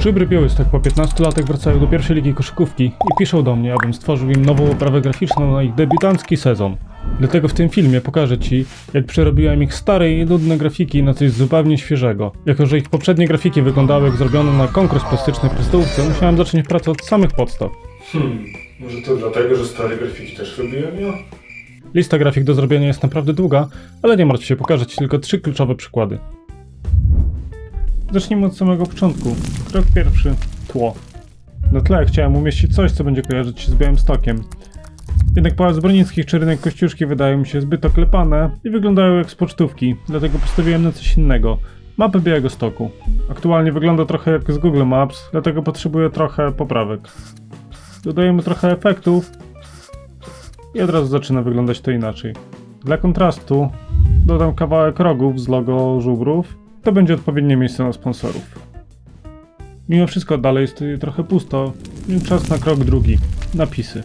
Żubry Białystok po 15 latach wracają do pierwszej ligi koszykówki i piszą do mnie, abym stworzył im nową oprawę graficzną na ich debiutancki sezon. Dlatego w tym filmie pokażę Ci, jak przerobiłem ich stare i nudne grafiki na coś zupełnie świeżego. Jako że ich poprzednie grafiki wyglądały jak zrobione na konkurs plastyczny w kreskówce, musiałem zacząć pracę od samych podstaw. Może to dlatego, że stare grafiki też robiłem ja? Lista grafik do zrobienia jest naprawdę długa, ale nie martw się, pokażę Ci tylko 3 kluczowe przykłady. Zacznijmy od samego początku. Krok pierwszy. Tło. Na tle chciałem umieścić coś, co będzie kojarzyć się z Białymstokiem. Jednak Pałac Bronickich czy rynek Kościuszki wydają mi się zbyt oklepane i wyglądają jak z pocztówki, dlatego postawiłem na coś innego. Mapę Białegostoku. Aktualnie wygląda trochę jak z Google Maps, dlatego potrzebuję trochę poprawek. Dodajemy trochę efektów i od razu zaczyna wyglądać to inaczej. Dla kontrastu dodam kawałek rogów z logo żubrów. To będzie odpowiednie miejsce na sponsorów. Mimo wszystko dalej jest tutaj trochę pusto, więc czas na krok drugi. Napisy.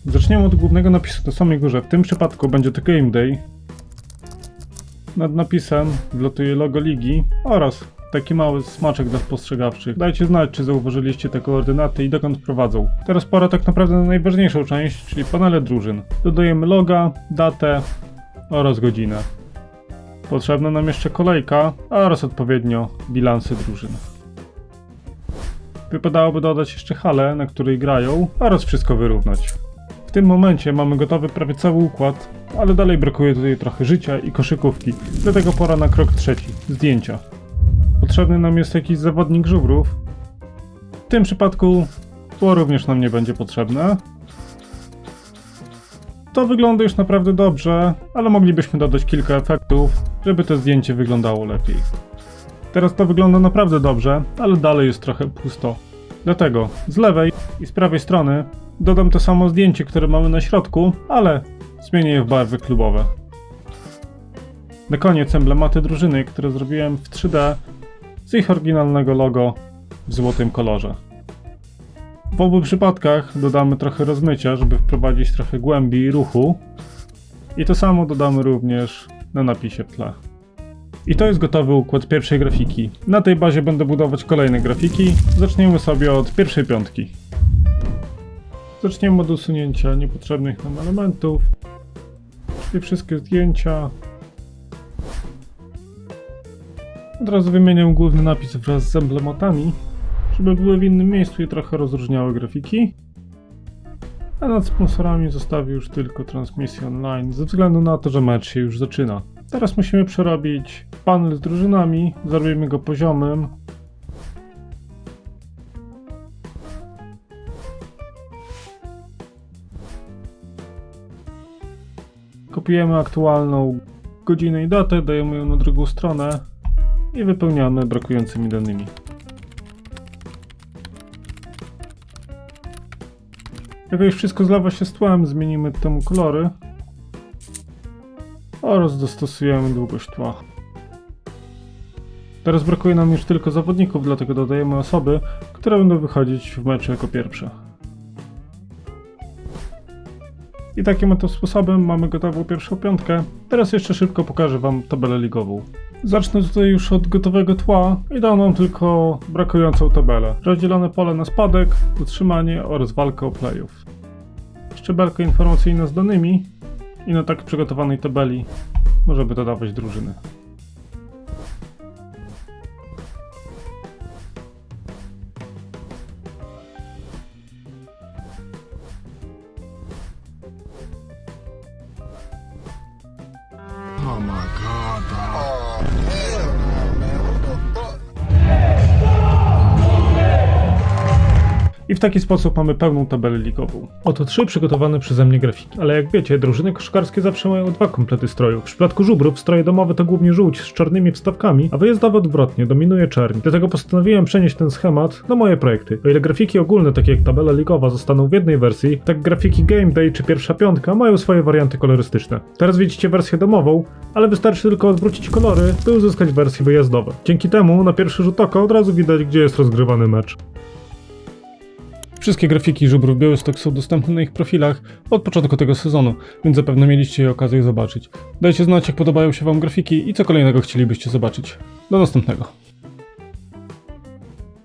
Zaczniemy od głównego napisu na samej górze. W tym przypadku będzie to Game Day. Nad napisem wlatuje logo ligi oraz taki mały smaczek dla spostrzegawczych. Dajcie znać, czy zauważyliście te koordynaty i dokąd prowadzą. Teraz pora tak naprawdę na najważniejszą część, czyli panele drużyn. Dodajemy loga, datę oraz godzinę. Potrzebna nam jeszcze kolejka oraz odpowiednio bilanse drużyn. Wypadałoby dodać jeszcze halę, na której grają oraz wszystko wyrównać. W tym momencie mamy gotowy prawie cały układ, ale dalej brakuje tutaj trochę życia i koszykówki, dlatego pora na krok trzeci – zdjęcia. Potrzebny nam jest jakiś zawodnik żubrów. W tym przypadku tło również nam nie będzie potrzebne. To wygląda już naprawdę dobrze, ale moglibyśmy dodać kilka efektów, żeby to zdjęcie wyglądało lepiej. Teraz to wygląda naprawdę dobrze, ale dalej jest trochę pusto. Dlatego z lewej i z prawej strony dodam to samo zdjęcie, które mamy na środku, ale zmienię je w barwy klubowe. Na koniec emblematy drużyny, które zrobiłem w 3D z ich oryginalnego logo w złotym kolorze. W obu przypadkach dodamy trochę rozmycia, żeby wprowadzić trochę głębi i ruchu. I to samo dodamy również na napisie w tle. I to jest gotowy układ pierwszej grafiki. Na tej bazie będę budować kolejne grafiki. Zaczniemy sobie od pierwszej piątki. Zaczniemy od usunięcia niepotrzebnych nam elementów. Czyli wszystkie zdjęcia. Od razu wymienię główny napis wraz z emblematami, żeby były w innym miejscu i trochę rozróżniały grafiki. A nad sponsorami zostawię już tylko transmisję online, ze względu na to, że mecz się już zaczyna. Teraz musimy przerobić panel z drużynami, zrobimy go poziomym. Kopiujemy aktualną godzinę i datę, dajemy ją na drugą stronę i wypełniamy brakującymi danymi. Jak już wszystko zlewa się z tłem, zmienimy temu kolory oraz dostosujemy długość tła. Teraz brakuje nam już tylko zawodników, dlatego dodajemy osoby, które będą wychodzić w meczu jako pierwsze. I takim oto sposobem mamy gotową pierwszą piątkę. Teraz jeszcze szybko pokażę Wam tabelę ligową. Zacznę tutaj już od gotowego tła i dam Wam tylko brakującą tabelę. Rozdzielone pole na spadek, utrzymanie oraz walkę o playoff. Szczebelko informacyjne z danymi i na tak przygotowanej tabeli możemy dodawać drużyny. Oh my god, dog. Oh, hell no, man. What the fuck? I w taki sposób mamy pełną tabelę ligową. Oto 3 przygotowane przeze mnie grafiki. Ale jak wiecie, drużyny koszykarskie zawsze mają 2 komplety strojów. W przypadku żubrów stroje domowe to głównie żółć z czarnymi wstawkami, a wyjazdowe odwrotnie, dominuje czerń. Dlatego postanowiłem przenieść ten schemat na moje projekty. O ile grafiki ogólne, takie jak tabela ligowa, zostaną w jednej wersji, tak grafiki Game Day czy pierwsza piątka mają swoje warianty kolorystyczne. Teraz widzicie wersję domową, ale wystarczy tylko odwrócić kolory, by uzyskać wersje wyjazdowe. Dzięki temu na pierwszy rzut oka od razu widać, gdzie jest rozgrywany mecz. Wszystkie grafiki żubrów Białystok są dostępne na ich profilach od początku tego sezonu, więc zapewne mieliście okazję je zobaczyć. Dajcie znać, jak podobają się Wam grafiki i co kolejnego chcielibyście zobaczyć. Do następnego.